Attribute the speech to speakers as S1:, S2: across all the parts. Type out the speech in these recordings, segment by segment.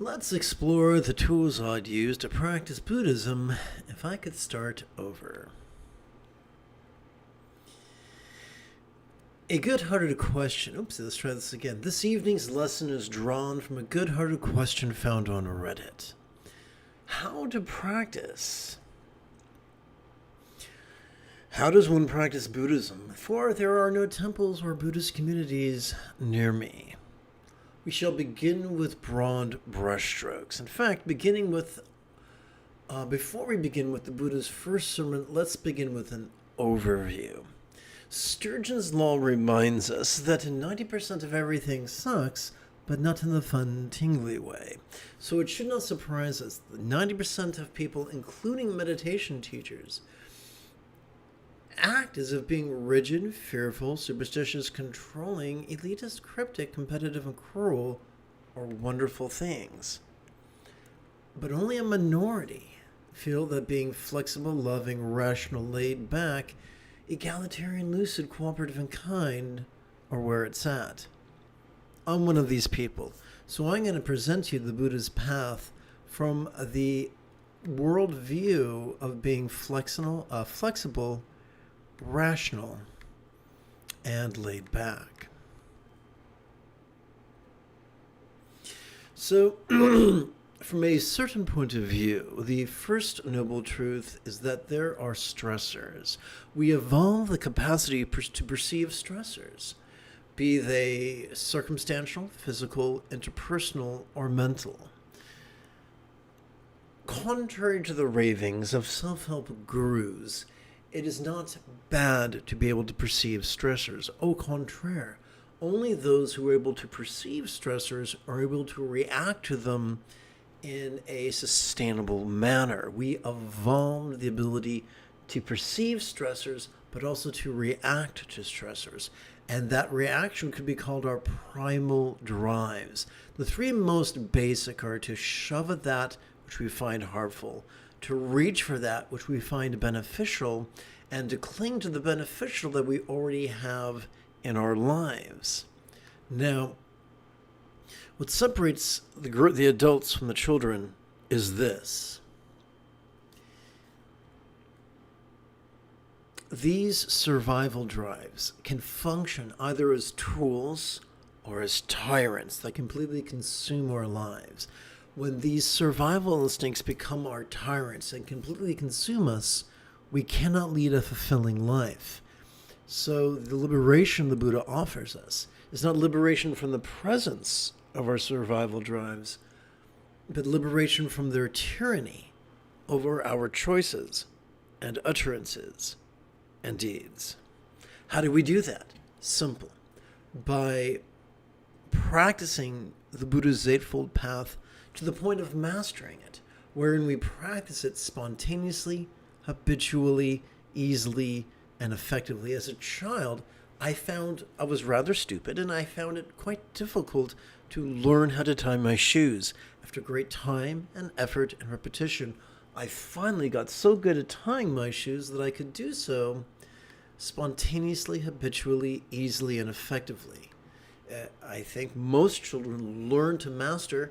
S1: Let's explore the tools I'd use to practice Buddhism if I could start over. A good-hearted question. Let's try this again. This evening's lesson is drawn from a good-hearted question found on Reddit. How to practice? How does one practice Buddhism? For there are no temples or Buddhist communities near me. We shall begin with broad brushstrokes. In fact, before we begin with the Buddha's first sermon, let's begin with an overview. Sturgeon's law reminds us that 90% of everything sucks, but not in the fun, tingly way. So it should not surprise us that 90% of people, including meditation teachers, act as if being rigid, fearful, superstitious, controlling, elitist, cryptic, competitive, and cruel are wonderful things. But only a minority feel that being flexible, loving, rational, laid back, egalitarian, lucid, cooperative, and kind are where it's at. I'm one of these people. So I'm going to present you the Buddha's path from the worldview of being flexible, rational, and laid back. So, from a certain point of view, the first noble truth is that there are stressors. We evolve the capacity to perceive stressors, be they circumstantial, physical, interpersonal, or mental. Contrary to the ravings of self-help gurus, it is not bad to be able to perceive stressors. Au contraire, only those who are able to perceive stressors are able to react to them in a sustainable manner. We evolved the ability to perceive stressors, but also to react to stressors. And that reaction could be called our primal drives. The three most basic are to shove at that which we find harmful, to reach for that which we find beneficial, and to cling to the beneficial that we already have in our lives. Now, what separates the adults from the children is this. These survival drives can function either as tools or as tyrants that completely consume our lives. When these survival instincts become our tyrants and completely consume us, we cannot lead a fulfilling life. So the liberation the Buddha offers us is not liberation from the presence of our survival drives, but liberation from their tyranny over our choices and utterances and deeds. How do we do that? Simple. By practicing the Buddha's Eightfold Path to the point of mastering it, wherein we practice it spontaneously, habitually, easily, and effectively. As a child, I was rather stupid, and I found it quite difficult to learn how to tie my shoes. After great time and effort and repetition, I finally got so good at tying my shoes that I could do so spontaneously, habitually, easily, and effectively. I think most children learn to master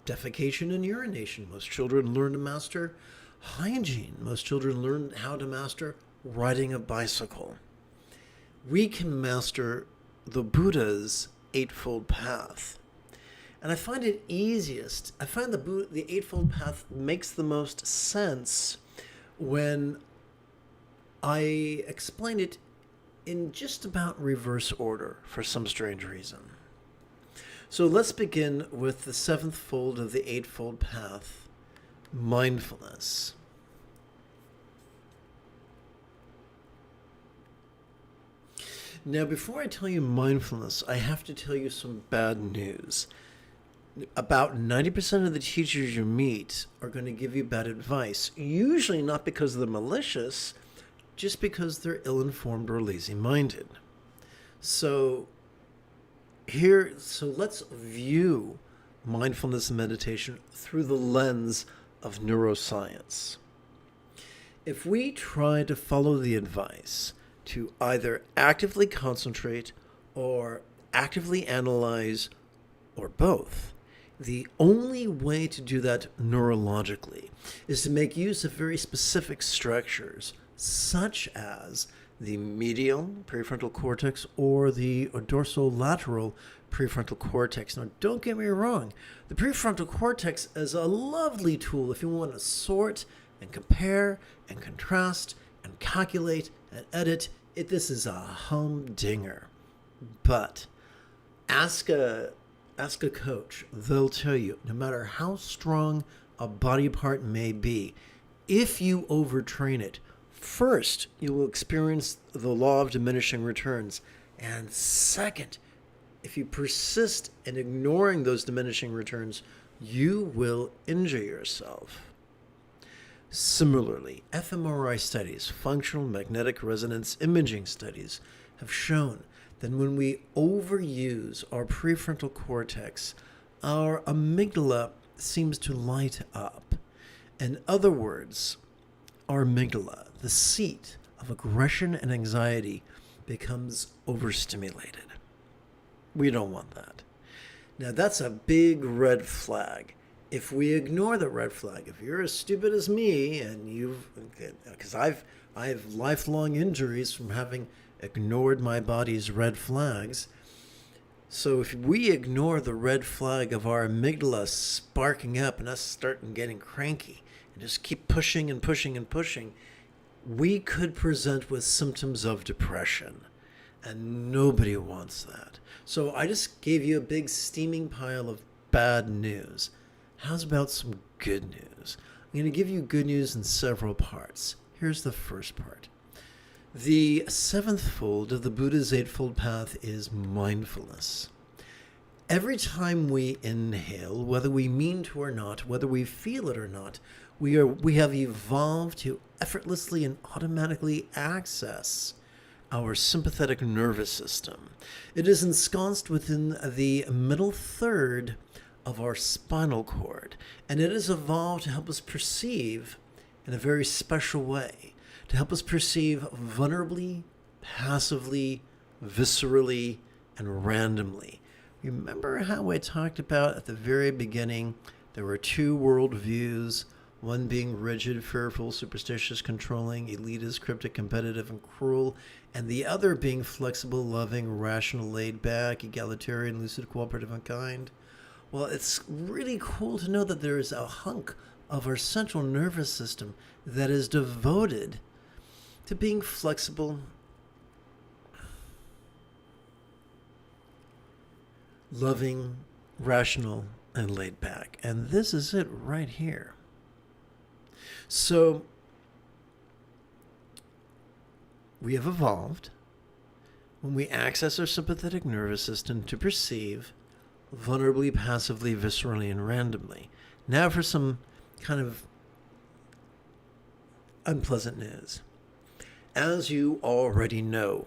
S1: defecation and urination. Most children learn to master hygiene. Most children learn how to master riding a bicycle. We can master the Buddha's Eightfold Path. And I find it easiest. I find the Eightfold Path makes the most sense when I explain it in just about reverse order for some strange reason. So let's begin with the seventh fold of the Eightfold Path, mindfulness. Now, before I tell you mindfulness, I have to tell you some bad news. About 90% of the teachers you meet are going to give you bad advice, usually not because they're malicious, just because they're ill-informed or lazy-minded. So let's view mindfulness and meditation through the lens of neuroscience. If we try to follow the advice to either actively concentrate or actively analyze or both, The only way to do that neurologically is to make use of very specific structures, such as the medial prefrontal cortex or the dorsolateral prefrontal cortex. Now, don't get me wrong, the prefrontal cortex is a lovely tool if you want to sort and compare and contrast and calculate and edit. This is a humdinger. But ask a coach. They'll tell you, no matter how strong a body part may be, if you overtrain it, first, you will experience the law of diminishing returns. And second, if you persist in ignoring those diminishing returns, you will injure yourself. Similarly, fMRI studies, functional magnetic resonance imaging studies, have shown that when we overuse our prefrontal cortex, our amygdala seems to light up. In other words, our amygdala, the seat of aggression and anxiety, becomes overstimulated. We don't want that. Now, that's a big red flag. If we ignore the red flag, if you're as stupid as me, and because I have lifelong injuries from having ignored my body's red flags. So if we ignore the red flag of our amygdala sparking up and us starting getting cranky and just keep pushing and pushing and pushing, we could present with symptoms of depression. And nobody wants that. So I just gave you a big steaming pile of bad news. How's about some good news? I'm going to give you good news in several parts. Here's the first part. The seventh fold of the Buddha's Eightfold Path is mindfulness. Every time we inhale, whether we mean to or not, whether we feel it or not, we have evolved to effortlessly and automatically access our sympathetic nervous system. It is ensconced within the middle third of our spinal cord, and it has evolved to help us perceive in a very special way, to help us perceive vulnerably, passively, viscerally, and randomly. Remember how I talked about at the very beginning, there were two worldviews, one being rigid, fearful, superstitious, controlling, elitist, cryptic, competitive, and cruel, and the other being flexible, loving, rational, laid back, egalitarian, lucid, cooperative, and kind. Well, it's really cool to know that there is a hunk of our central nervous system that is devoted to being flexible, loving, rational, and laid back. And this is it right here. So we have evolved when we access our sympathetic nervous system to perceive vulnerably, passively, viscerally, and randomly. Now for some kind of unpleasant news. As you already know,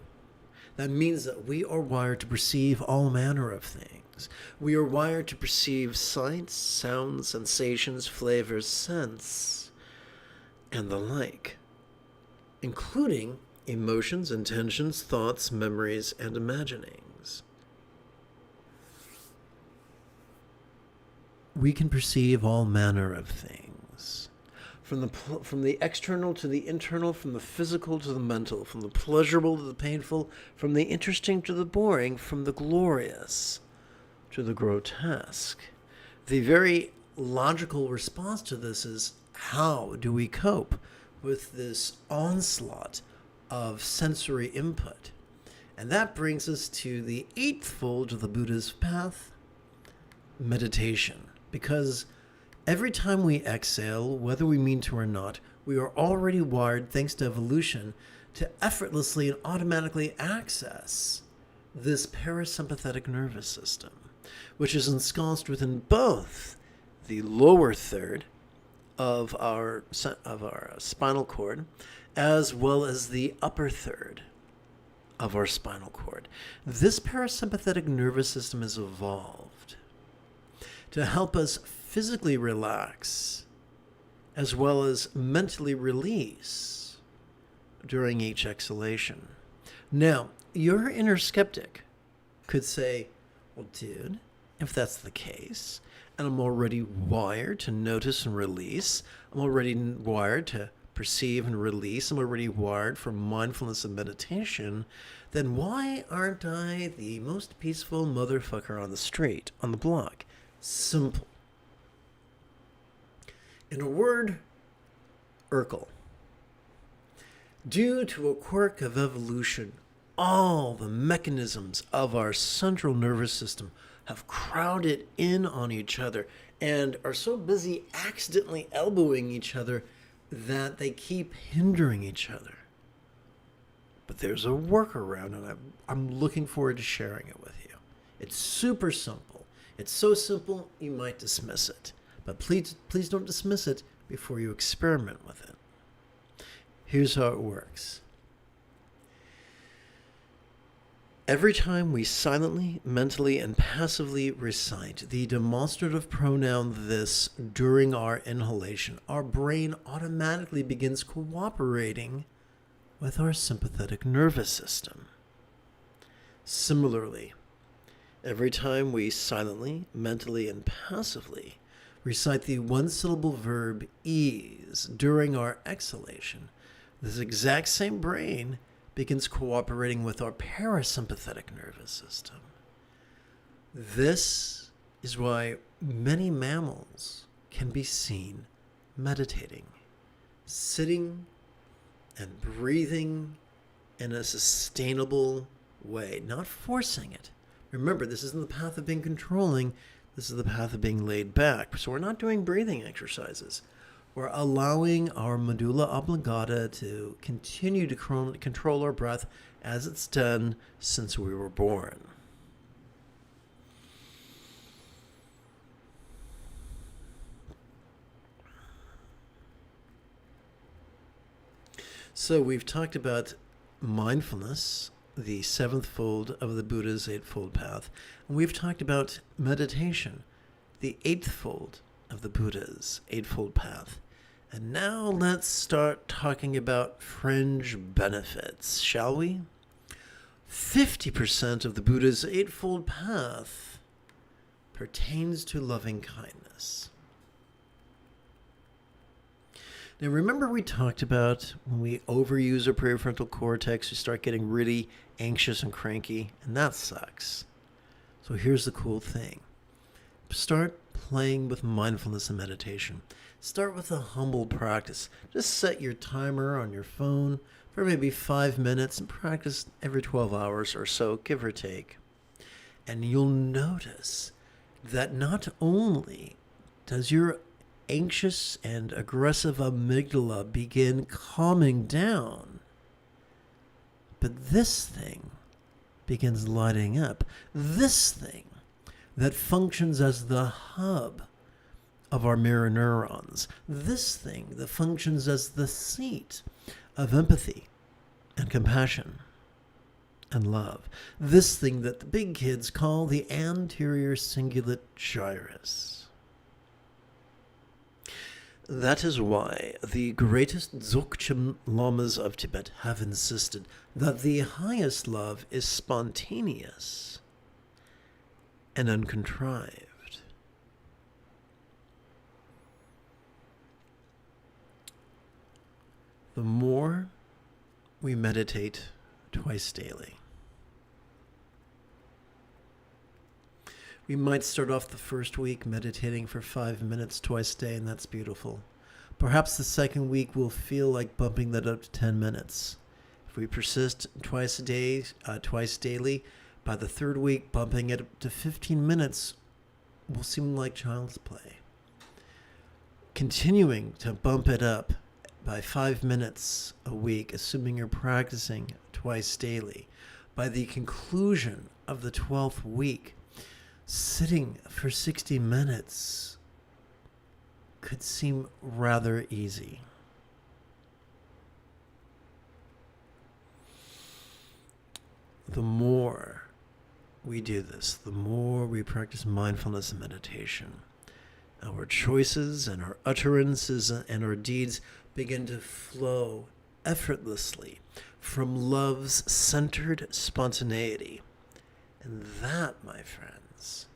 S1: that means that we are wired to perceive all manner of things. We are wired to perceive sights, sounds, sensations, flavors, scents, and the like, including emotions, intentions, thoughts, memories, and imaginings. We can perceive all manner of things, from the external to the internal, from the physical to the mental, from the pleasurable to the painful, from the interesting to the boring, from the glorious to the grotesque. The very logical response to this is, how do we cope with this onslaught of sensory input? And that brings us to the eighth fold of the Buddha's path, meditation. Because every time we exhale, whether we mean to or not, we are already wired, thanks to evolution, to effortlessly and automatically access this parasympathetic nervous system, which is ensconced within both the lower third of our spinal cord, as well as the upper third of our spinal cord. This parasympathetic nervous system has evolved to help us physically relax as well as mentally release during each exhalation. Now, your inner skeptic could say, well, dude, if that's the case, and I'm already wired to notice and release, I'm already wired to perceive and release, I'm already wired for mindfulness and meditation, then why aren't I the most peaceful motherfucker on the street, on the block? Simple. In a word, Urkel. Due to a quirk of evolution, all the mechanisms of our central nervous system have crowded in on each other and are so busy accidentally elbowing each other that they keep hindering each other. But there's a workaround, and I'm looking forward to sharing it with you. It's super simple. It's so simple you might dismiss it. But please don't dismiss it before you experiment with it. Here's how it works. Every time we silently, mentally, and passively recite the demonstrative pronoun this during our inhalation, our brain automatically begins cooperating with our sympathetic nervous system. Similarly, every time we silently, mentally, and passively recite the one-syllable verb ease during our exhalation, this exact same brain begins cooperating with our parasympathetic nervous system. This is why many mammals can be seen meditating, sitting and breathing in a sustainable way, not forcing it. Remember, this isn't the path of being controlling, this is the path of being laid back. So we're not doing breathing exercises. We're allowing our medulla oblongata to continue to control our breath as it's done since we were born. So we've talked about mindfulness, the seventh fold of the Buddha's eightfold path. And we've talked about meditation, the eighth fold of the Buddha's eightfold path. And now let's start talking about fringe benefits, shall we? 50% of the Buddha's eightfold path pertains to loving kindness. Now remember we talked about when we overuse our prefrontal cortex, we start getting really anxious and cranky, and that sucks. So here's the cool thing. Start playing with mindfulness and meditation. Start with a humble practice. Just set your timer on your phone for maybe 5 minutes and practice every 12 hours or so, give or take. And you'll notice that not only does your anxious and aggressive amygdala begin calming down, but this thing begins lighting up. This thing that functions as the hub of our mirror neurons. This thing that functions as the seat of empathy and compassion and love. This thing that the big kids call the anterior cingulate gyrus. That is why the greatest Dzogchen lamas of Tibet have insisted that the highest love is spontaneous and uncontrived. The more we meditate twice daily, we might start off the first week meditating for 5 minutes twice a day, and that's beautiful. Perhaps the second week will feel like bumping that up to 10 minutes. If we persist twice daily, by the third week, bumping it up to 15 minutes will seem like child's play. Continuing to bump it up by 5 minutes a week, assuming you're practicing twice daily, by the conclusion of the 12th week, sitting for 60 minutes could seem rather easy. The more we do this, the more we practice mindfulness and meditation, our choices and our utterances and our deeds begin to flow effortlessly from love's centered spontaneity. And that, my friends,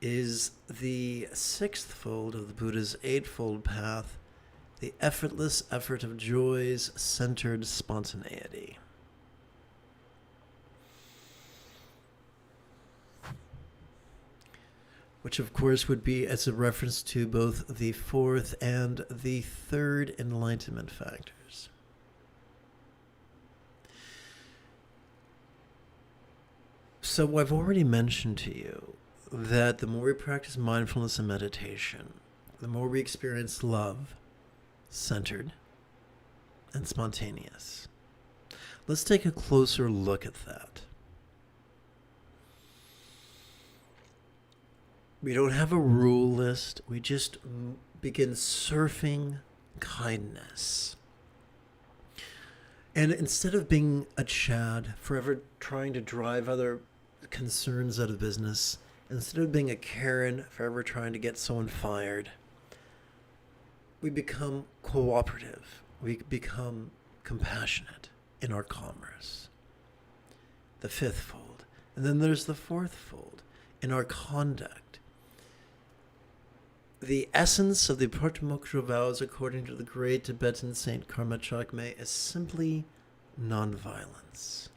S1: is the sixth fold of the Buddha's eightfold path, the effortless effort of joy's centered spontaneity. Which, of course, would be as a reference to both the fourth and the third enlightenment factors. So I've already mentioned to you that the more we practice mindfulness and meditation, the more we experience love, centered and spontaneous. Let's take a closer look at that. We don't have a rule list. We just begin surfing kindness. And instead of being a Chad, forever trying to drive other concerns out of business, instead of being a Karen, forever trying to get someone fired, we become cooperative. We become compassionate in our commerce. The fifth fold. And then there's the fourth fold, in our conduct. The essence of the Pratimokshya vows, according to the great Tibetan saint Karma Jigme, is simply nonviolence.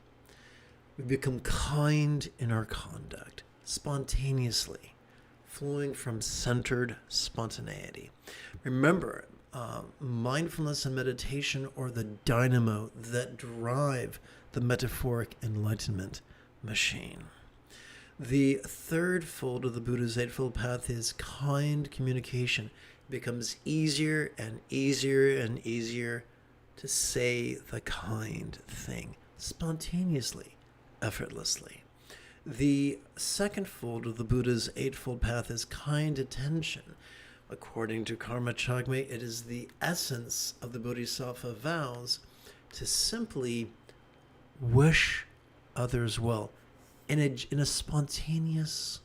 S1: We become kind in our conduct, spontaneously, flowing from centered spontaneity. Remember, mindfulness and meditation are the dynamo that drive the metaphoric enlightenment machine. The third fold of the Buddha's Eightfold Path is kind communication. It becomes easier and easier and easier to say the kind thing spontaneously, effortlessly. The second fold of the Buddha's Eightfold Path is kind attention. According to Karma Jigme, it is the essence of the Bodhisattva vows to simply wish others well in a spontaneous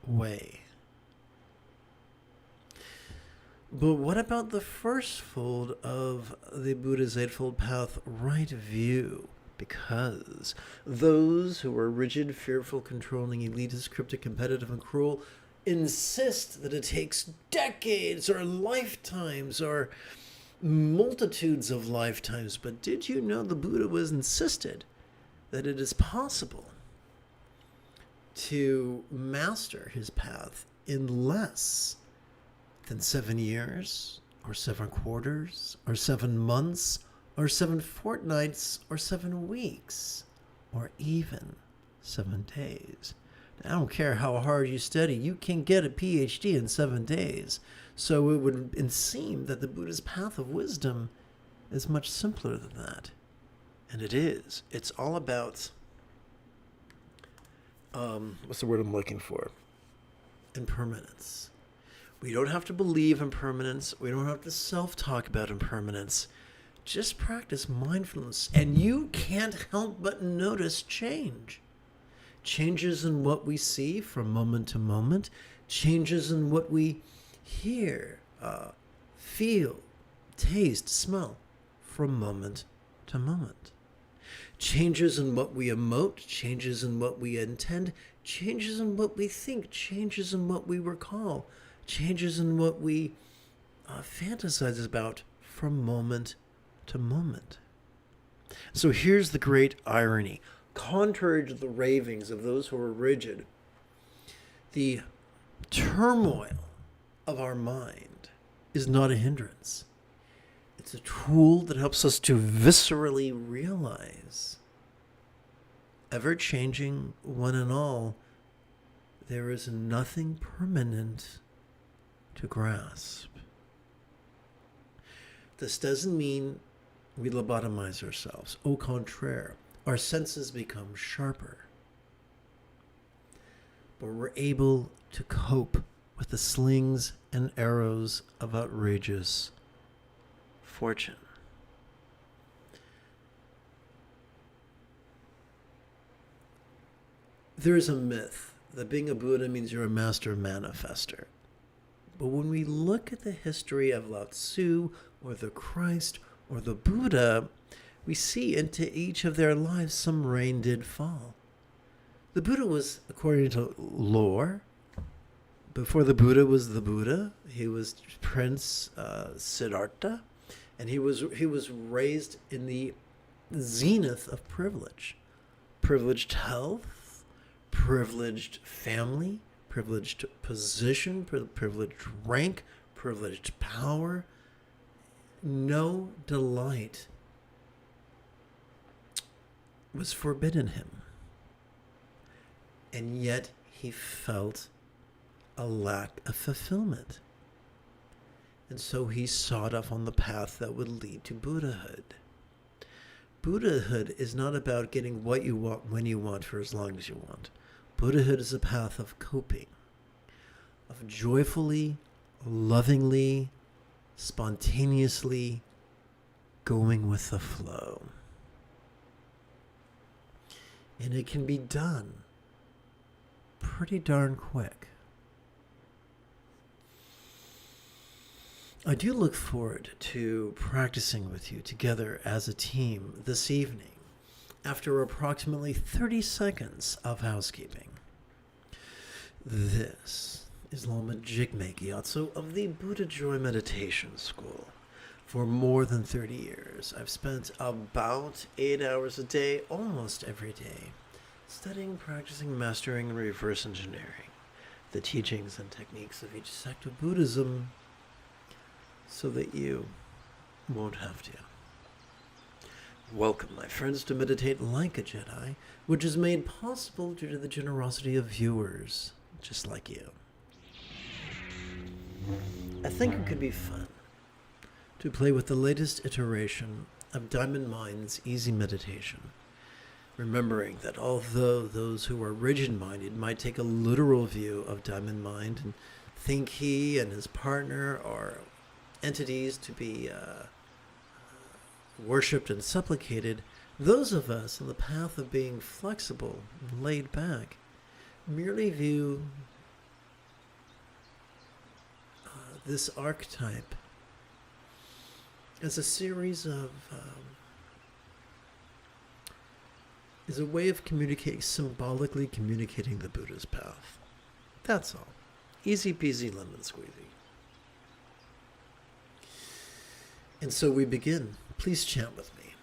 S1: way. But what about the first fold of the Buddha's Eightfold Path, right view? Because those who are rigid, fearful, controlling, elitist, cryptic, competitive, and cruel insist that it takes decades or lifetimes or multitudes of lifetimes. But did you know the Buddha was insisted that it is possible to master his path in less than 7 years, or 7 quarters, or 7 months, or 7 fortnights, or 7 weeks, or even 7 days? I don't care how hard you study, you can get a PhD in 7 days. So it would seem that the Buddha's path of wisdom is much simpler than that. And it is. It's all about what's the word I'm looking for? Impermanence. We don't have to believe impermanence. We don't have to self-talk about impermanence. Just practice mindfulness, and you can't help but notice change. Changes in what we see from moment to moment. Changes in what we hear, feel, taste, smell from moment to moment. Changes in what we emote, changes in what we intend, changes in what we think, changes in what we recall, changes in what we fantasize about from moment to moment. So here's the great irony. Contrary to the ravings of those who are rigid, the turmoil of our mind is not a hindrance. It's a tool that helps us to viscerally realize, ever-changing one and all, there is nothing permanent to grasp. This doesn't mean we lobotomize ourselves. Au contraire, our senses become sharper. But we're able to cope with the slings and arrows of outrageous fortune. There is a myth that being a Buddha means you're a master manifester. But when we look at the history of Lao Tzu or the Christ or the Buddha, we see into each of their lives some rain did fall. The Buddha was, according to lore, Before the Buddha was the Buddha, he was Prince Siddhartha, and he was raised in the zenith of privilege. Privileged health, privileged family, privileged position, privileged rank, privileged power. No delight was forbidden him. And yet he felt a lack of fulfillment. And so he sought off on the path that would lead to Buddhahood. Buddhahood is not about getting what you want when you want for as long as you want. Buddhahood is a path of coping, of joyfully, lovingly, spontaneously going with the flow. And it can be done pretty darn quick. I do look forward to practicing with you together as a team this evening after approximately 30 seconds of housekeeping. This is Lama Jigme Gyatso of the Buddha Joy Meditation School. For more than 30 years, I've spent about 8 hours a day, almost every day, studying, practicing, mastering, and reverse engineering the teachings and techniques of each sect of Buddhism, so that you won't have to. Welcome, my friends, to Meditate Like a Jedi, which is made possible due to the generosity of viewers just like you. I think it could be fun to play with the latest iteration of Diamond Mind's Easy Meditation, remembering that although those who are rigid-minded might take a literal view of Diamond Mind and think he and his partner are entities to be worshipped and supplicated, those of us on the path of being flexible and laid back merely view this archetype as a series of is a way of symbolically communicating the Buddha's path. That's all. Easy peasy lemon squeezy. And so we begin. Please chant with me.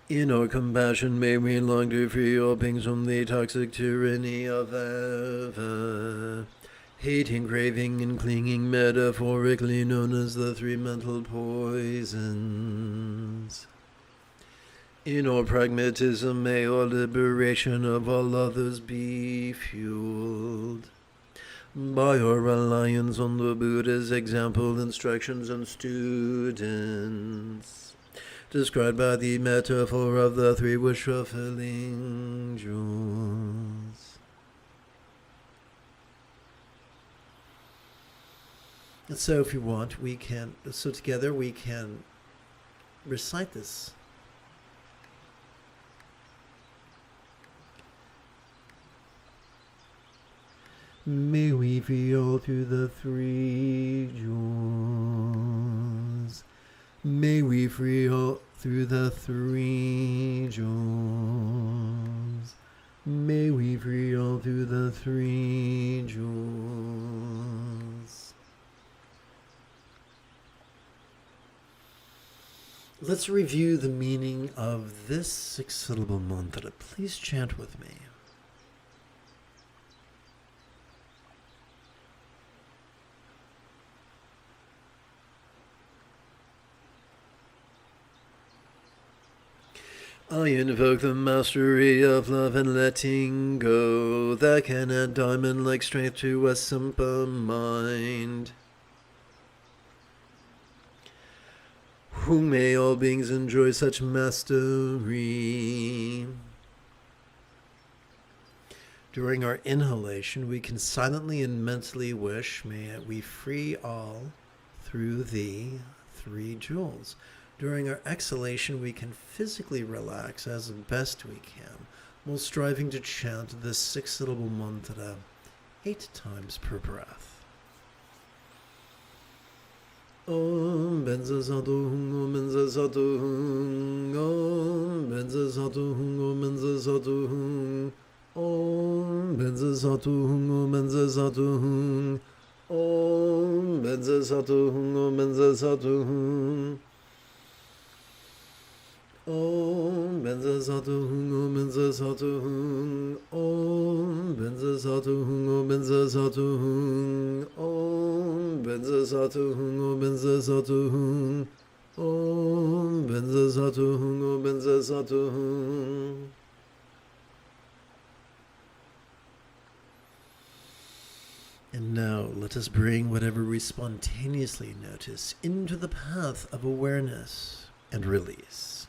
S1: In our compassion, may we long to free all beings from the toxic tyranny of hating, craving, and clinging, metaphorically known as the three mental poisons. In our pragmatism, may our liberation of all others be fueled by our reliance on the Buddha's example, instructions, and students, described by the metaphor of the three shuffling jewels. And so if you want, together we can recite this. May we feel through the three jewels. May we free all through the three jewels. May we free all through the three jewels. Let's review the meaning of this 6-syllable mantra. Please chant with me. I invoke the mastery of love and letting go that can add diamond-like strength to a simple mind. Who may all beings enjoy such mastery. During our inhalation, we can silently and mentally wish, may we free all through the three jewels. During our exhalation, we can physically relax as best we can, while striving to chant this 6-syllable mantra 8 times per breath. Om Benza Sato Hung, Om Benza Sato Hung, Om Benza Sato Hung, Om Benza Sato Hung, Om Benza Satu Hung Om Benza Satu Hung. Om Benza Satu Hung Om Benza Satu Hung. Om Benza Satu Hung Om Benza Satu Hung. Om Benza Satu Hung Om Benza Satu Hung. Om Benza Satu Hung Om Benza Satu Hung. Om Benza Satu Hung Om Benza Satu Hung. And now let us bring whatever we spontaneously notice into the path of awareness and release.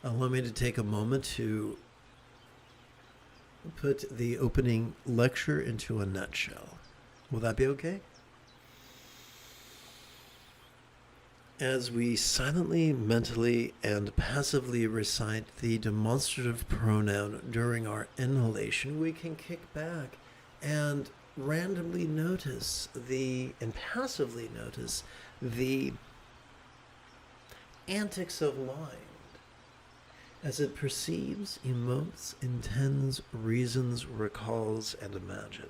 S1: Allow me to take a moment to put the opening lecture into a nutshell. Will that be okay? As we silently, mentally, and passively recite the demonstrative pronoun during our inhalation, we can kick back and randomly notice and passively notice the antics of mind as it perceives, emotes, intends, reasons, recalls, and imagines.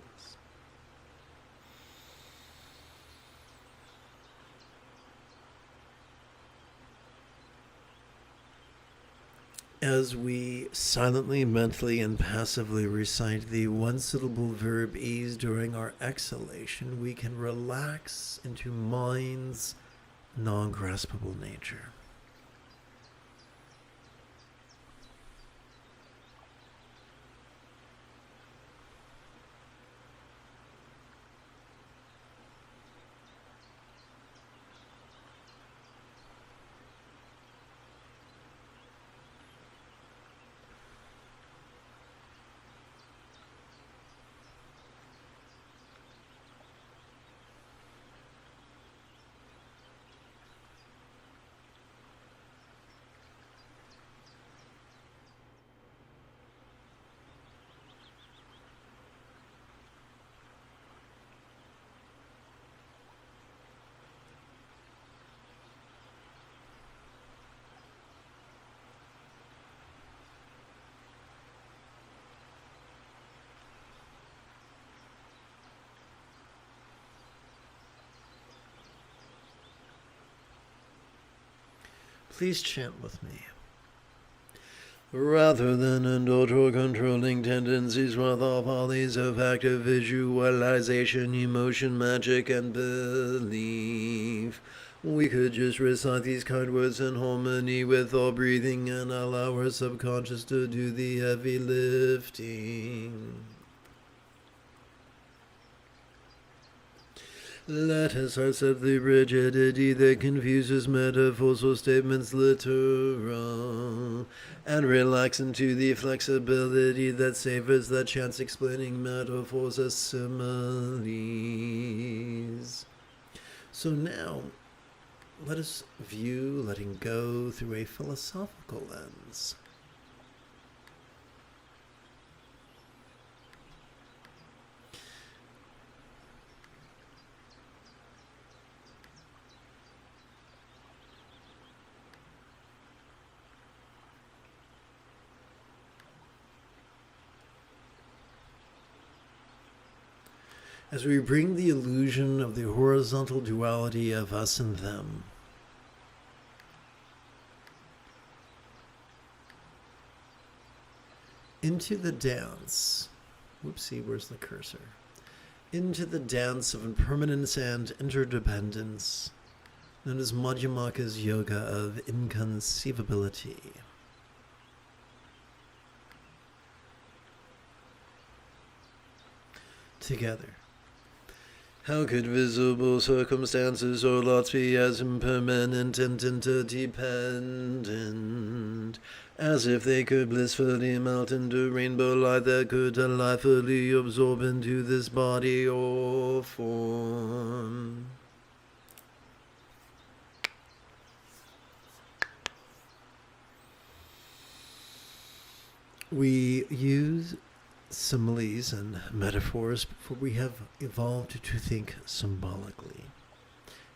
S1: As we silently, mentally, and passively recite the one-syllable verb ease during our exhalation, we can relax into mind's non-graspable nature. Please chant with me. Rather than indulge or controlling tendencies, rather follies of active visualization, emotion, magic, and belief, we could just recite these kind words in harmony with our breathing and allow our subconscious to do the heavy lifting. Let us accept the rigidity that confuses metaphors or statements literal, and relax into the flexibility that savors that chance explaining metaphors as similes. So now, let us view letting go through a philosophical lens. As we bring the illusion of the horizontal duality of us and them into the dance, whoopsie, where's the cursor? Into the dance of impermanence and interdependence, known as Madhyamaka's yoga of inconceivability. Together. How could visible circumstances or lots be as impermanent and interdependent as if they could blissfully melt into rainbow light that could delightfully absorb into this body or form? We use similes and metaphors, for we have evolved to think symbolically.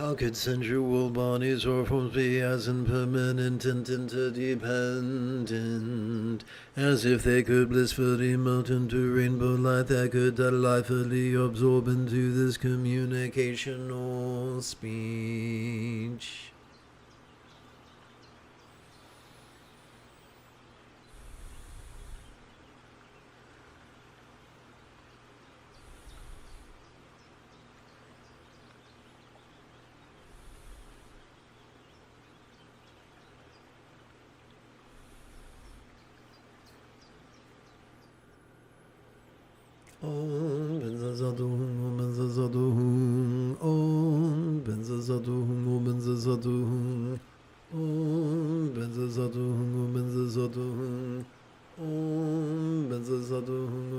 S1: How could sensual bodies or forms be as impermanent and interdependent, as if they could blissfully melt into rainbow light that could delightfully absorb into this communicational speech? Om benzazaduhum, om benzazaduhum, om benzazaduhum, om benzazaduhum, om benzazaduhum, om benzazaduhum, om benzazaduhum,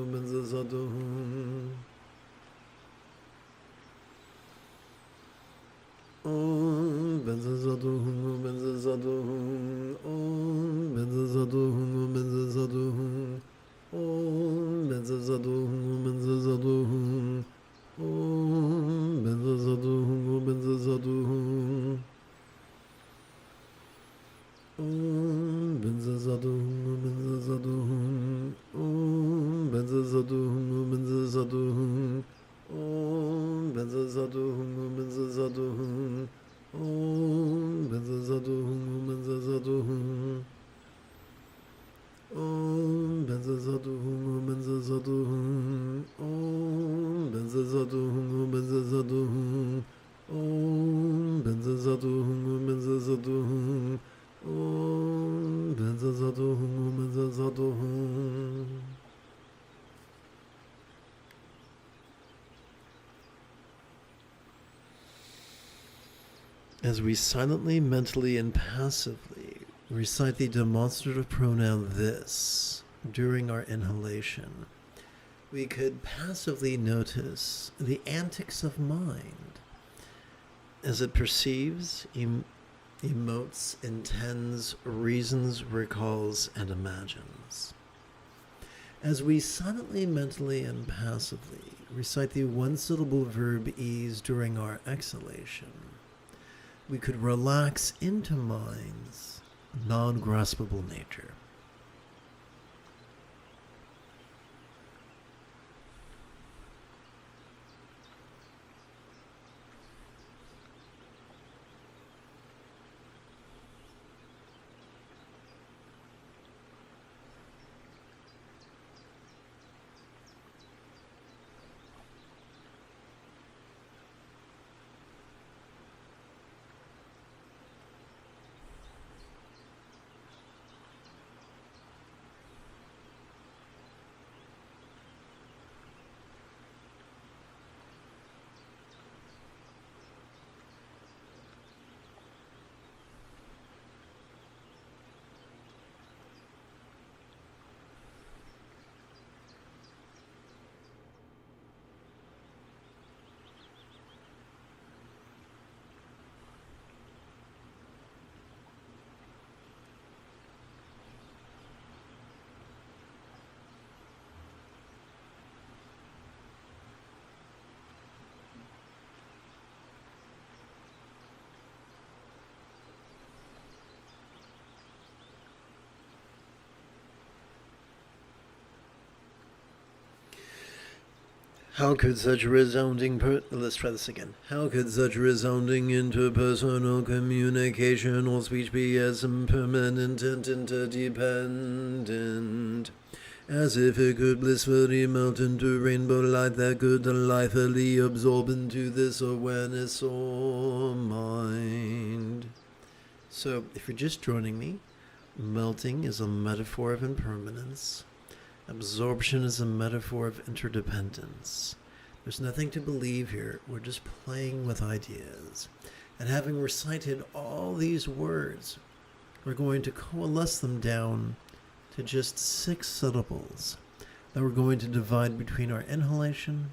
S1: om benzazaduhum, om benzazaduhum, om benzazaduhum, om benzazaduhum, om benzazaduhum. Om benzazaduhum, om benzazaduhum, om benzazaduhum, om benzazaduhum, om benzazaduhum, om benzazaduhum, om benzazaduhum, om benzazaduhum, om benzazaduhum, om benzazaduhum, om benzazaduhum, om benzazaduhum. Om benzazaduhum, om benzazaduhum, om benzazaduhum, om benzazaduhum, om benzazaduhum, om benzazaduhum, om benzazaduhum, om benzazaduhum. As we silently, mentally, and passively recite the demonstrative pronoun this during our inhalation, we could passively notice the antics of mind as it perceives, emotes, intends, reasons, recalls, and imagines. As we silently, mentally, and passively recite the one-syllable verb ease during our exhalation, we could relax into mind's non-graspable nature. How could such resounding let's try this again. How could such resounding interpersonal communication or speech be as impermanent and interdependent, as if it could blissfully melt into rainbow light that could delightfully absorb into this awareness or mind? So, if you're just joining me, melting is a metaphor of impermanence. Absorption is a metaphor of interdependence. There's nothing to believe here. We're just playing with ideas. And having recited all these words, we're going to coalesce them down to just 6 syllables that we're going to divide between our inhalation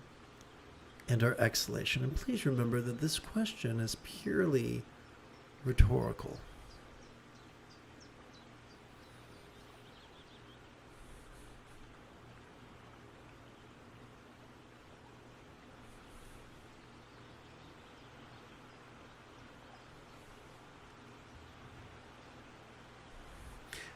S1: and our exhalation. And please remember that this question is purely rhetorical.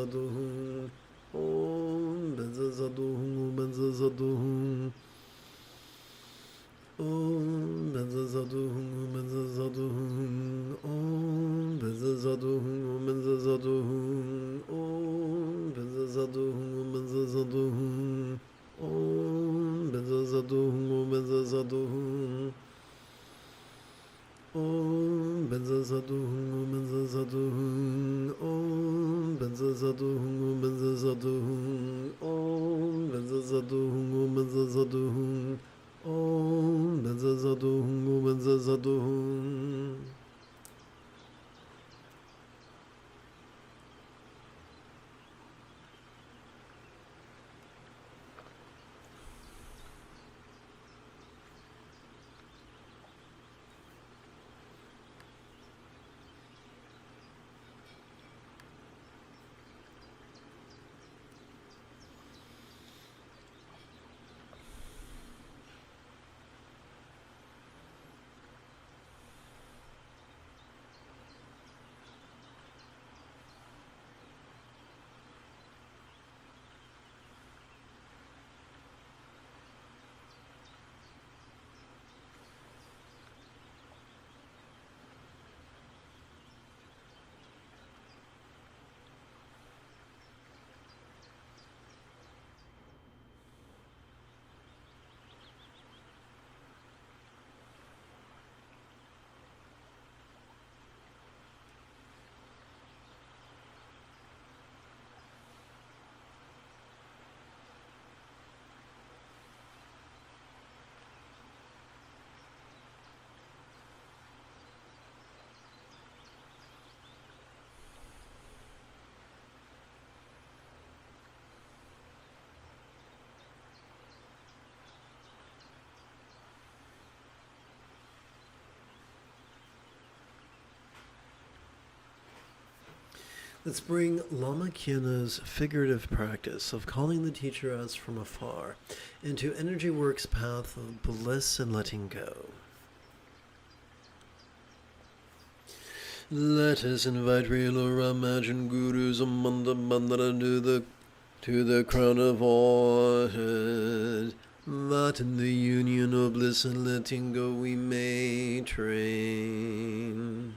S1: Zaduhum. Om Benza Zaduhum, Benza Zaduhum. Om Benza Zaduhum, Benza Zaduhum. Om Benza Zaduhum, Benza Zaduhum. Om Benza Zaduhum, Benza Zaduhum. Om Benza Zaduhum, Benza Zaduhum. Om Benza Zaduhum, Benza Zaduhum. Om Benza Zaduhum, Benza Zaduhum. Om Benza Zaduhum, Benza Zaduhum. Om Benza Zaduhum, Benza Zaduhum. Let's bring Lama Kyena's figurative practice of calling the teacher as from afar into Energy Work's path of bliss and letting go. Let us invite real or imagined gurus Amanda Bandara to the crown of our head, that in the union of bliss and letting go we may train.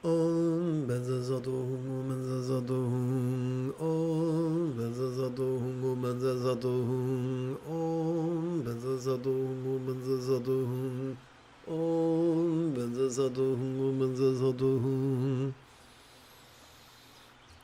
S1: Om Benza Zaduhum, Benza Zaduhum. Om Benza Zaduhum, Benza Zaduhum. Om Benza Zaduhum, Benza Zaduhum. Om Benza Zaduhum, Benza Zaduhum.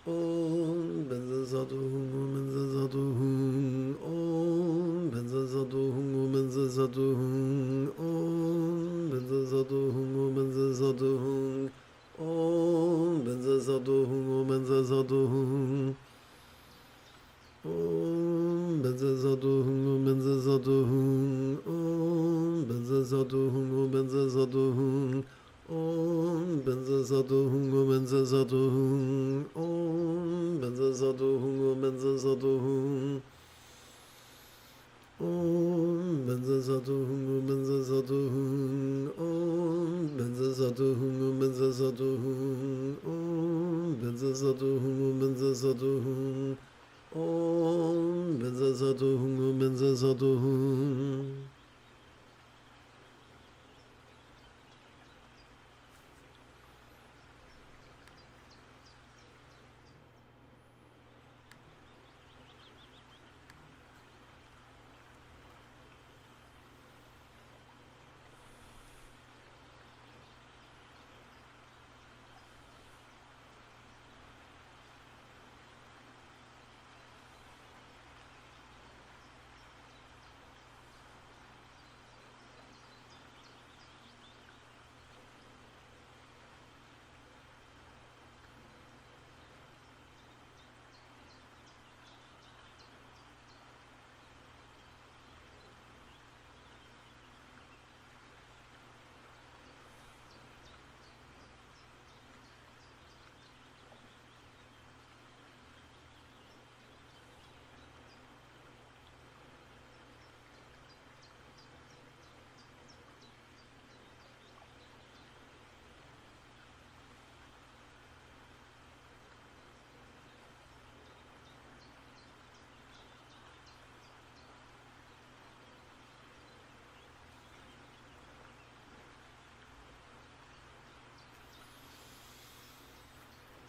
S1: Om Benza Zaduhum, Benza Zaduhum. Om Benza Zaduhum, Benza Zaduhum. Om Benza Zaduhum, Benza Zaduhum. Om Benza Zaduhum, Benza Zaduhum. Om Benza Zaduhum, Benza Zaduhum. Om Benza Zaduhum, Benza Zaduhum. Om Benza Zaduhum, Benza Zaduhum. Om Benza Zaduhum, Benza Zaduhum. Om Benza Zaduhum, Benza Zaduhum. Om Benza Zaduhum, Benza Zaduhum. Om Benza Zaduhum, Benza Zaduhum. Om Benza Zaduhum, Benza Zaduhum.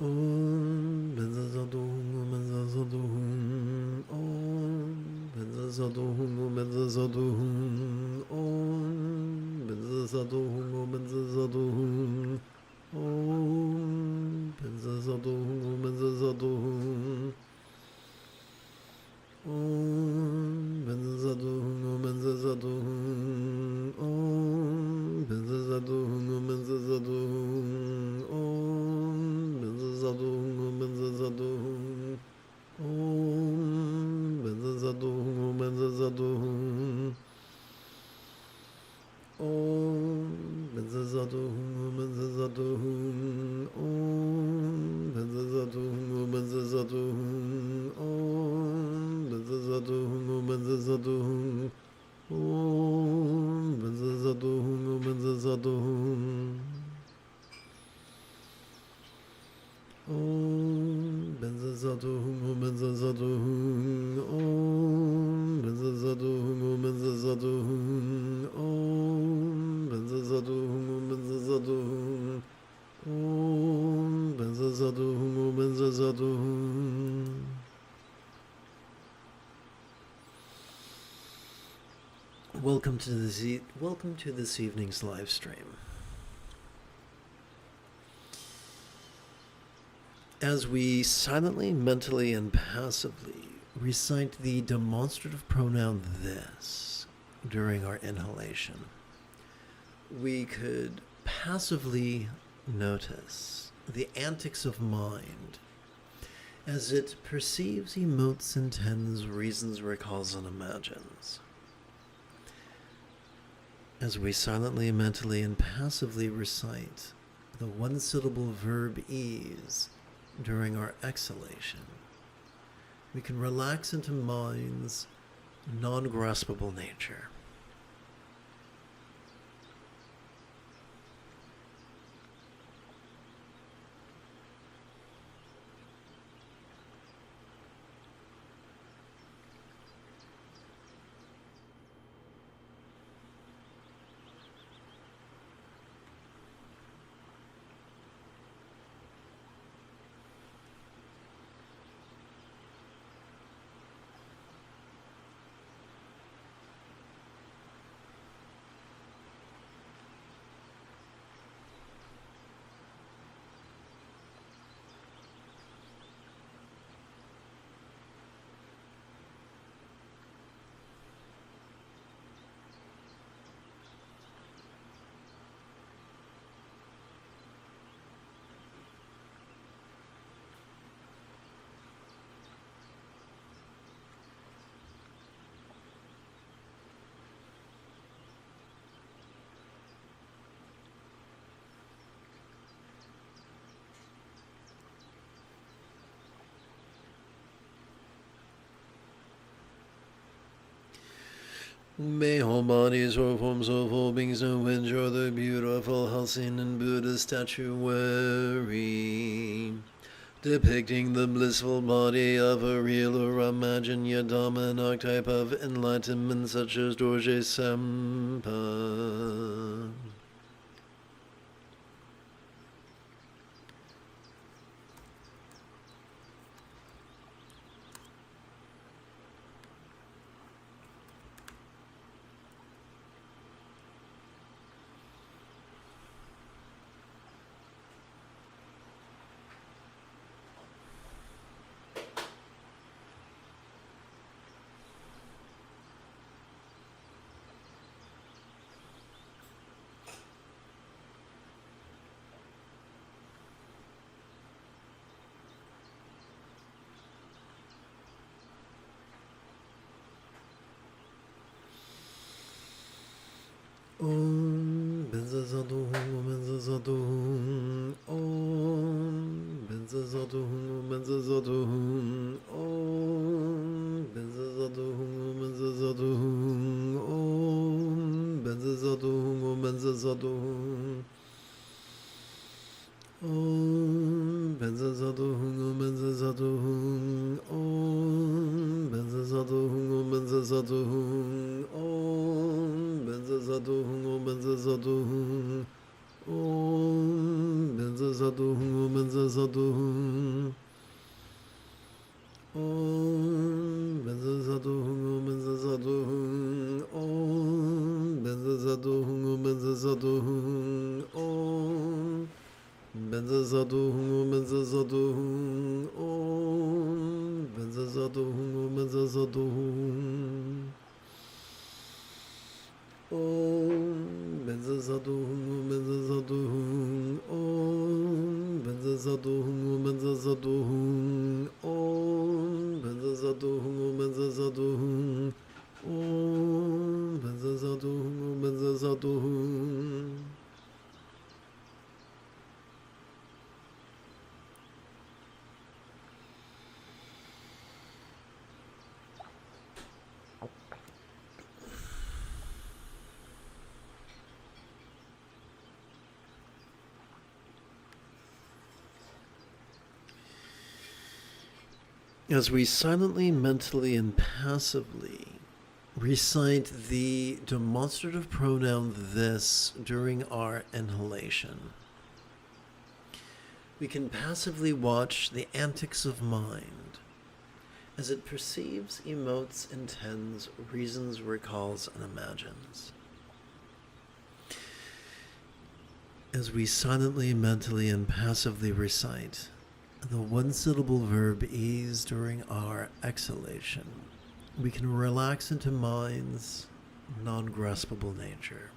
S1: Om Benzazadohum Benzazadohum Om Benzazadohum Benzazadohum Om Benzazadohum Benzazadohum Om Benzazadohum Benzazadohum Om Benzazadohum Benzazadohum Om Benzazadohum Benzazadohum Om Benzazadohum Benzazadohum Om Benzazadohum Benzazadohum Om Benzazadohum Benzazadohum Om Benzazadohum Benzazadohum Om Benzazadohum Benzazadohum Om Benzazadohum Benzazadohum Om Benzazadohum Benzazadohum Om Benzazadohum Benzazadohum Om Benzazadohum Benzazadohum Om Benzazadohum Benzazadohum. Welcome to this evening's live stream. As we silently, mentally, and passively recite the demonstrative pronoun this during our inhalation, we could passively notice the antics of mind as it perceives, emotes, intends, reasons, recalls, and imagines. As we silently, mentally, and passively recite the one-syllable verb ease during our exhalation, we can relax into mind's non-graspable nature. May all bodies or forms of all beings know enjoy the beautiful Halcyon and Buddha statuary, depicting the blissful body of a real or imagined yet dominant archetype of enlightenment such as Dorje Sampa. Om Benzazadohum Benzazadohum Om Benzazadohum Benzazadohum Om Benzazadohum Benzazadohum Om Benzazadohum Benzazadohum Om Benzazadohum Benzazadohum Om Benzazadohum Benzazadohum Om Benzazadohum Benzazadohum Om Benzazadohum Benzazadohum Saduhum. Om Benza Saduhum, Benza Saduhum. Om Benza Saduhum, Benza Saduhum. Om Benza Saduhum, Benza Saduhum. Om Benza Saduhum, Benza Saduhum. Om Benza Saduhum, Benza Saduhum. Om Benza Saduhum, Benza Saduhum. Om Benza Saduhum, Benza Saduhum. Om Benza Saduhum, Benza Saduhum. As we silently, mentally, and passively recite the demonstrative pronoun this during our inhalation, we can passively watch the antics of mind as it perceives, emotes, intends, reasons, recalls, and imagines. As we silently, mentally, and passively recite the one-syllable verb ease during our exhalation, we can relax into mind's non-graspable nature.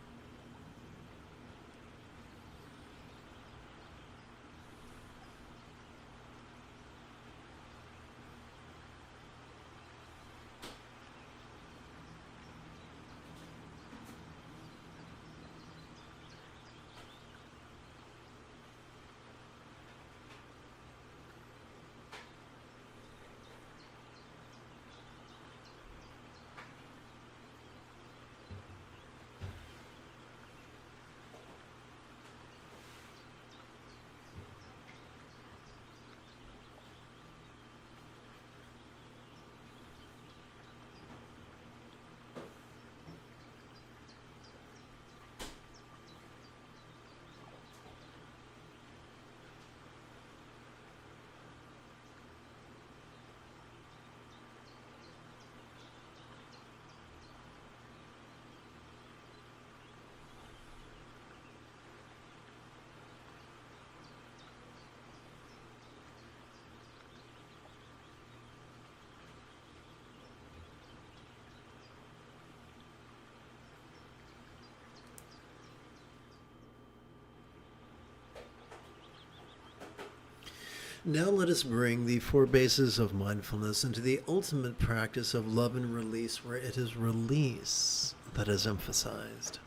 S1: Now let us bring the four bases of mindfulness into the ultimate practice of love and release, where it is release that is emphasized.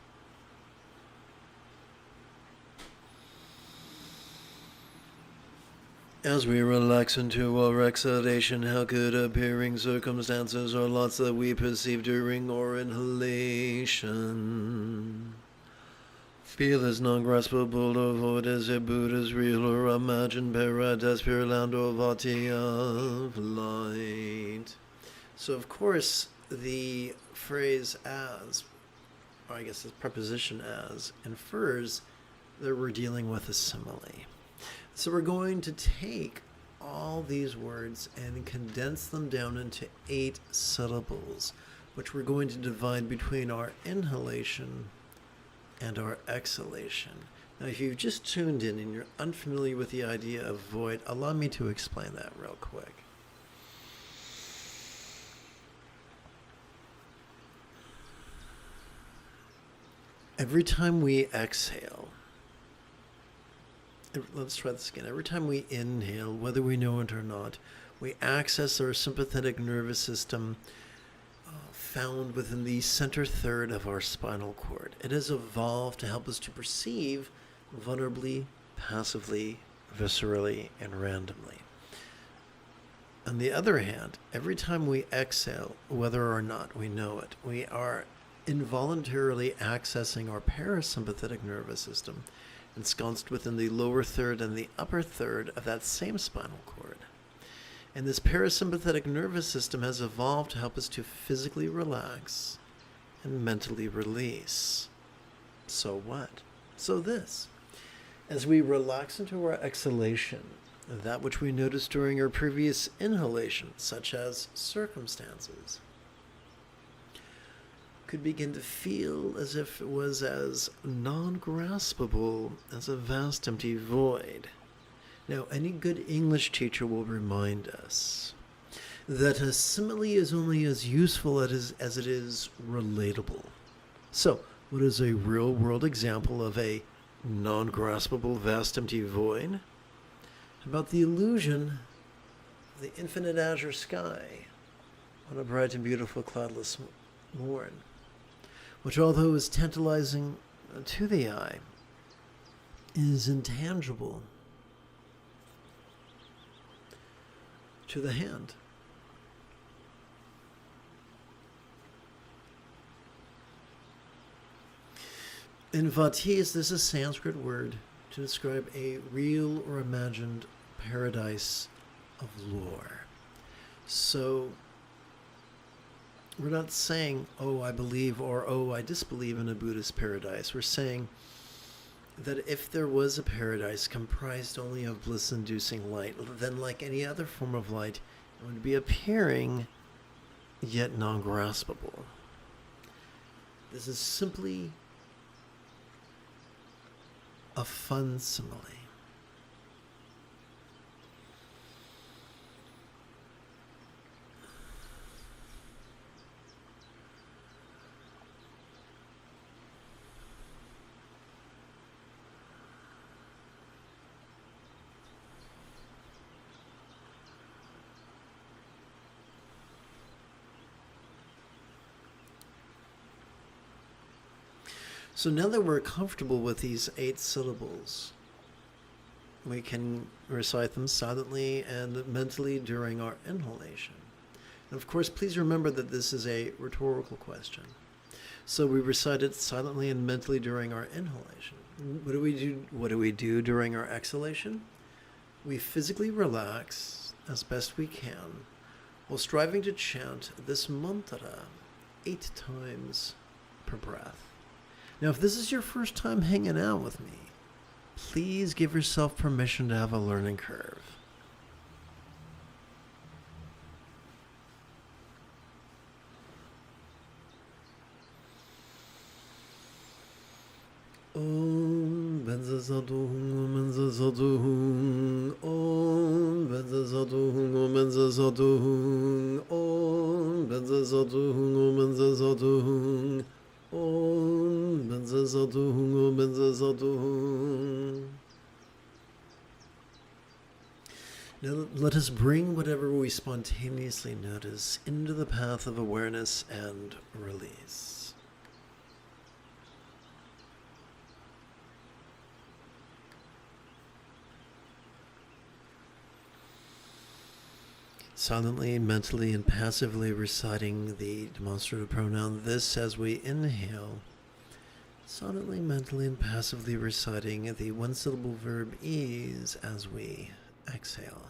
S1: As we relax into our exhalation, how could appearing circumstances or lots that we perceive during our inhalation feel as non-graspable or void as a Buddha's real or imagined paradise, pure land or vati of light? So, of course, the phrase as, or I guess the preposition as, infers that we're dealing with a simile. So we're going to take all these words and condense them down into 8 syllables, which we're going to divide between our inhalation and our exhalation. Now, if you've just tuned in and you're unfamiliar with the idea of void, allow me to explain that real quick. Every time we exhale, let's try this again. Every time we inhale, whether we know it or not, we access our sympathetic nervous system found within the center third of our spinal cord. It has evolved to help us to perceive vulnerably, passively, viscerally, and randomly. On the other hand, every time we exhale, whether or not we know it, we are involuntarily accessing our parasympathetic nervous system, ensconced within the lower third and the upper third of that same spinal cord. And this parasympathetic nervous system has evolved to help us to physically relax and mentally release. So what? So this. As we relax into our exhalation, that which we noticed during our previous inhalation, such as circumstances, could begin to feel as if it was as non-graspable as a vast empty void. Now, any good English teacher will remind us that a simile is only as useful as it is relatable. So, what is a real-world example of a non-graspable vast empty void? About the illusion of the infinite azure sky on a bright and beautiful cloudless morn, which, although is tantalizing to the eye, is intangible to the hand. In Vatis, this is a Sanskrit word to describe a real or imagined paradise of lore. So we're not saying, oh, I believe, or oh, I disbelieve in a Buddhist paradise. We're saying that if there was a paradise comprised only of bliss-inducing light, then like any other form of light, it would be appearing yet non-graspable. This is simply a fun simile. So now that we're comfortable with these 8 syllables, we can recite them silently and mentally during our inhalation. And of course, please remember that this is a rhetorical question. So we recite it silently and mentally during our inhalation. What do we do during our exhalation? We physically relax as best we can while striving to chant this mantra 8 times per breath. Now, if this is your first time hanging out with me, please give yourself permission to have a learning curve. Om Benza Zaduhung, Benza Zaduhung, Om Benza Zaduhung, Benza Zaduhung, Om Benza Zaduhung, Benza Zaduhung. Om Benza Zaduhung, Om Benza Zaduhung. Now let us bring whatever we spontaneously notice into the path of awareness and release. Silently, mentally, and passively reciting the demonstrative pronoun this as we inhale. Silently, mentally, and passively reciting the one-syllable verb ease as we exhale.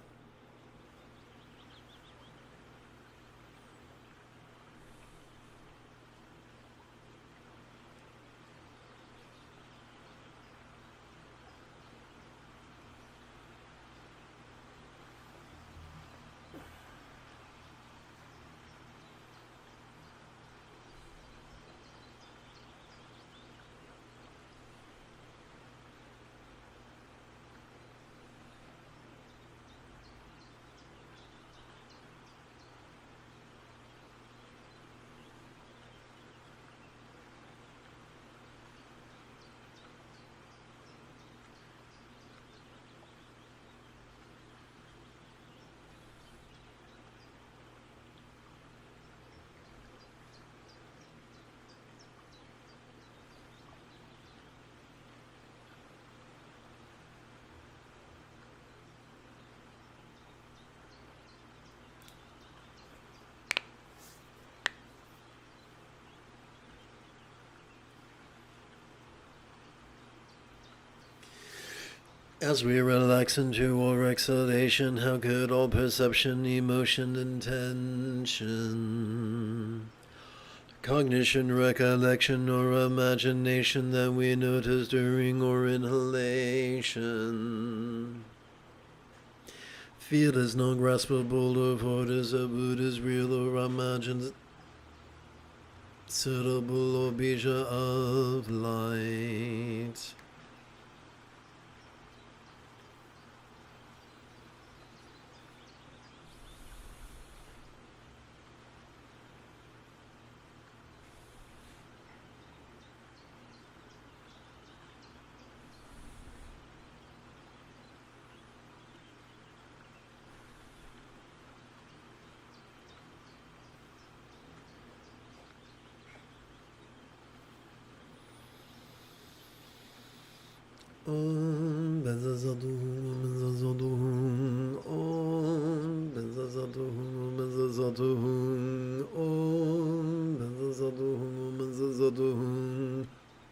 S1: As we relax into our exhalation, how could all perception, emotion, intention, cognition, recollection, or imagination that we notice during our inhalation Feel is non graspable or what is a Buddha's real or imagined, suitable or bija of light. Om Benzazaduhum Benzazaduhum Om Benzazaduhum Benzazaduhum Om Benzazaduhum Benzazaduhum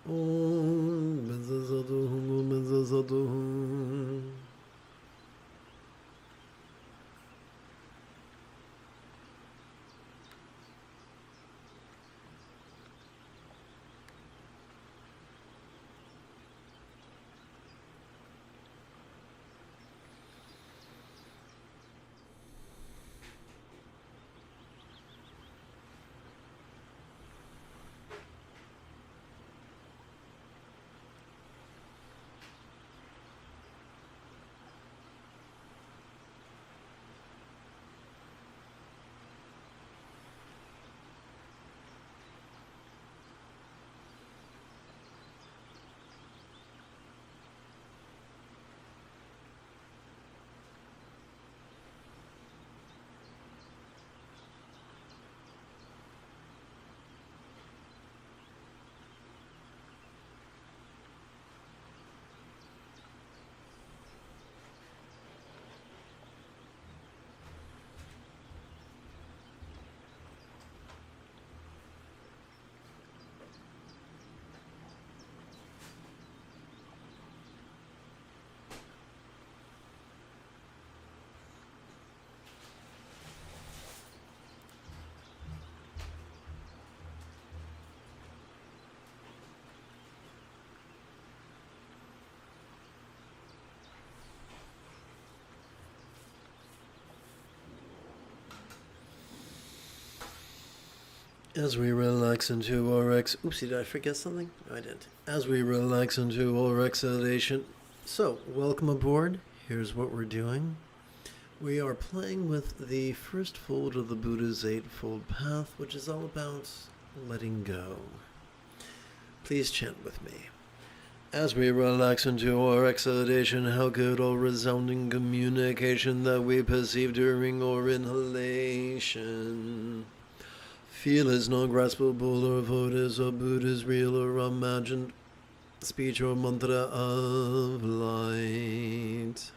S1: Om Benzazaduhum Benzazaduhum. As we relax into our oopsie, did I forget something? No, I didn't. As we relax into our exhalation. So, welcome aboard. Here's what we're doing. We are playing with the first fold of the Buddha's Eightfold Path, which is all about letting go. Please chant with me. As we relax into our exhalation, how could all resounding communication that we perceive during our inhalation feel is non-graspable or what is or Buddha's real or imagined speech or mantra of light.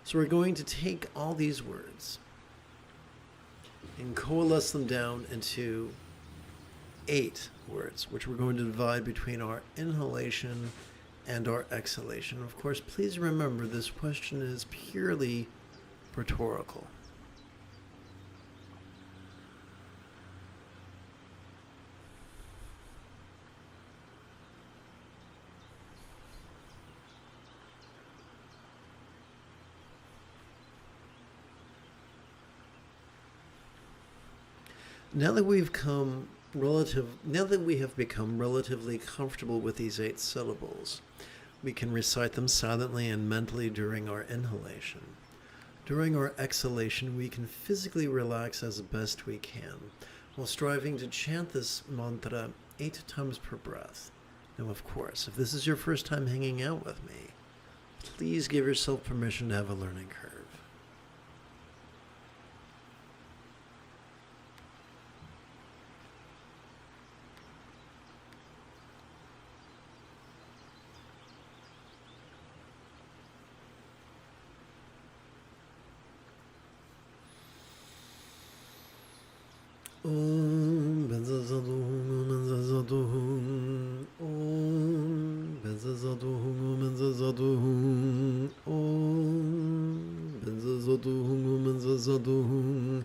S1: So we're going to take all these words and coalesce them down into 8 words, which we're going to divide between our inhalation and our exhalation. Of course, please remember this question is purely rhetorical. Now that we have become relatively comfortable with these 8 syllables, we can recite them silently and mentally during our inhalation. During our exhalation, we can physically relax as best we can, while striving to chant this mantra 8 times per breath. Now, of course, if this is your first time hanging out with me, please give yourself permission to have a learning curve. Om Benzazaduhum Benzazaduhum Om Benzazaduhum Benzazaduhum Om Benzazaduhum Benzazaduhum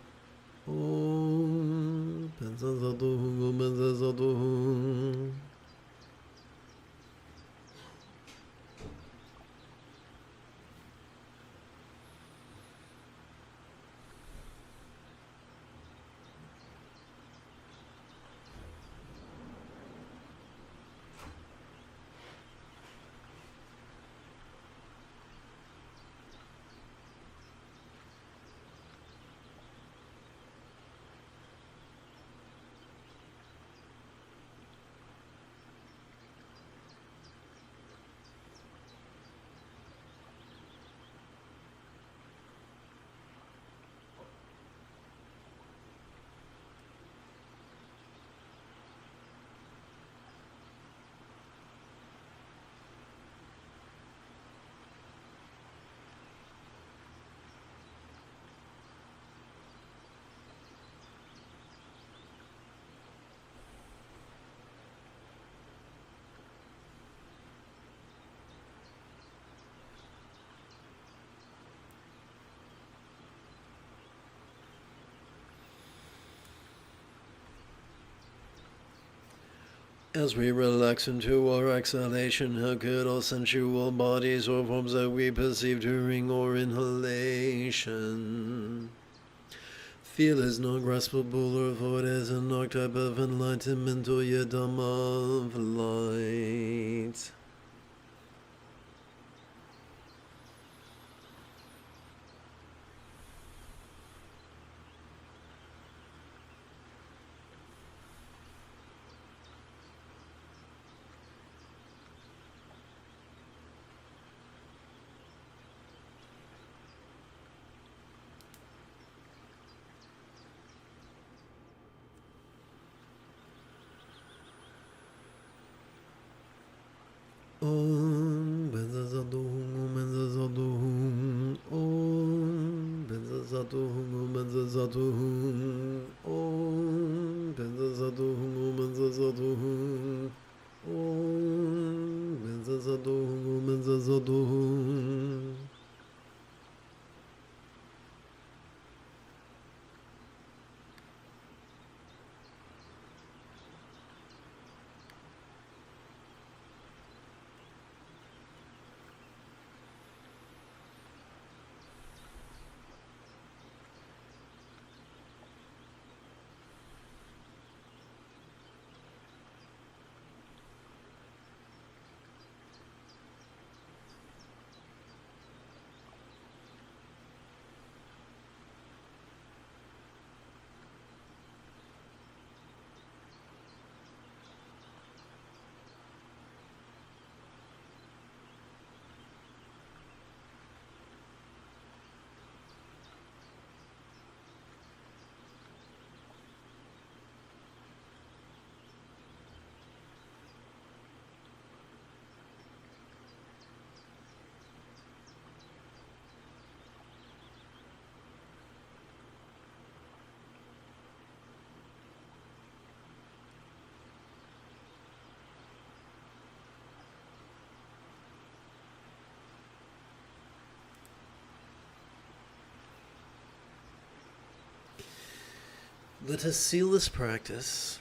S1: Om Benzazaduhum Benzazaduhum. As we relax into our exhalation, how could all sensual bodies or forms that we perceive during our inhalation feel as non-graspable or void as an archetype of enlightenment or yadam of light. Om Benzazadohum Benzazadohum Om Benzazadohum Benzazadohum Om Benzazadohum Benzazadohum Om Benzazadohum Benzazadohum. Let us seal this practice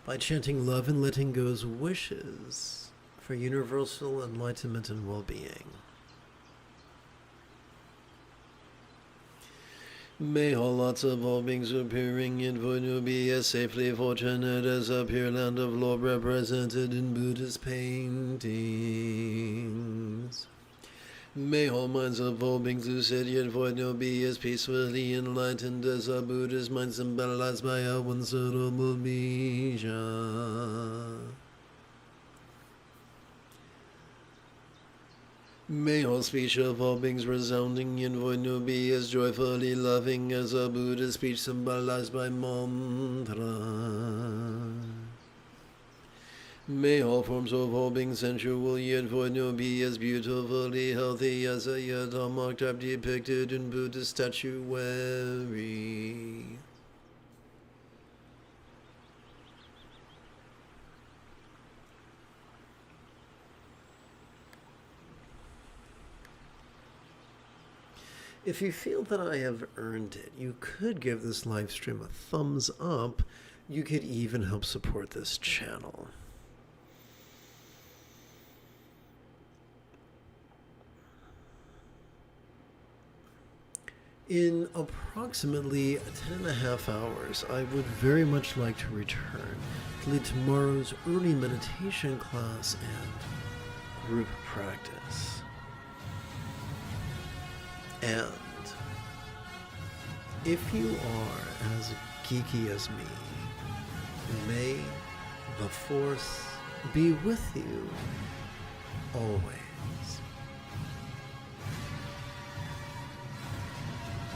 S1: by chanting love and letting go's wishes for universal enlightenment and well-being. May all lots of all beings appearing in Void be as safely fortunate as a pure land of love represented in Buddhist paintings. May all minds of all beings lucid yet void be as peacefully enlightened as a Buddhist mind symbolized by a one-suitable bija. May all speech of all beings resounding in void be as joyfully loving as a Buddhist speech symbolized by mantra. May all forms of all beings sensual yet void be as beautifully healthy as a yadam archetype depicted in Buddhist statuary. If you feel that I have earned it, you could give this live stream a thumbs up. You could even help support this channel. In approximately 10.5 hours, I would very much like to return to lead tomorrow's early meditation class and group practice. And if you are as geeky as me, may the Force be with you always.